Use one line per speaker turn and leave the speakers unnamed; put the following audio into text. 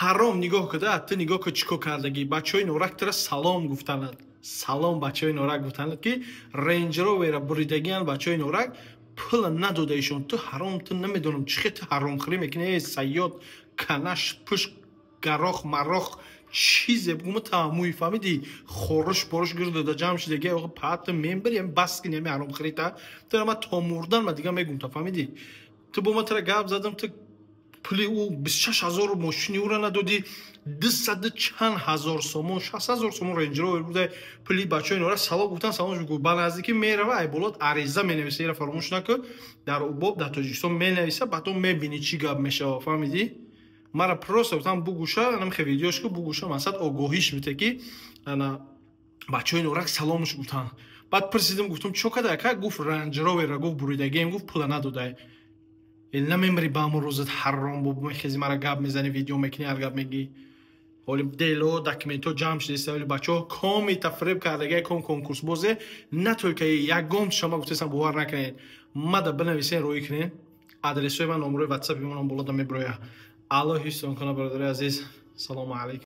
ҳаром нигоҳ куда, ту нигоҳ ку чӣ кор кардагӣ. Бачаҳои норак тара салом гуфтанад. Салом бачаҳои норак гуфтанад ки Range Rover буридагиян бачаҳои норак пула надодаишон. Ту ҳаром, ту намедонам чӣ хел ту ҳаромхӯрӣ мекунӣ. Саёд, канаш, пушк, гарох, марох чизе бугумо таъмуи фаҳмидӣ. Хоруш поруш гир дода ҷамъ шудагӣ оғо паъту мембари ҳам бас кини ҳами ҳаромхӯрита. Ту ма то мурдан ма дига мегум та фаҳмидӣ. Ту бо ма тара гап задам, ту пули ӯ 26,000 мошини ӯра надодӣ, 200 чанд ҳазор сомон, 60,000 сомон Range Rover буда. Пули бачаҳои нора салом гуфтан, саломш бигӯ. Ба наздикӣ мерава айболот ариза менависа, ира фаромӯш наку. Дар Убоб дар Тоҷикистон менависа, баъдо мебини чӣ гап мешава, фаҳмидӣ? Мара просто гуфтам бугӯша, намехе видеош ку бугӯша масад огоҳиш бита ки ана бачаҳои норак саломш гуфтан. Баъд пирсидам, гуфтам чо када ака? Гуфт Range Rover гуфт буридагием, гуфт пула надодай. Ина мемари ба ҳамон рӯзат ҳаром бо мехези мара гап мезани, видео мекунӣ, ҳар гап мегӣ. ҳоли дело документҳо ҷамъ шудеста, вале бачаҳо коми тафриб кардагӣ, ком конкурсбозе на толика ягон шама гуфтестан бовар накунед. Мада бинависен, рӯй кунед. Адресҳои ман, номерои WhatsApp-и манам болода мебирояд. Аллоҳ ҳифзтон кунад, бародари азиз. Салому алайкум.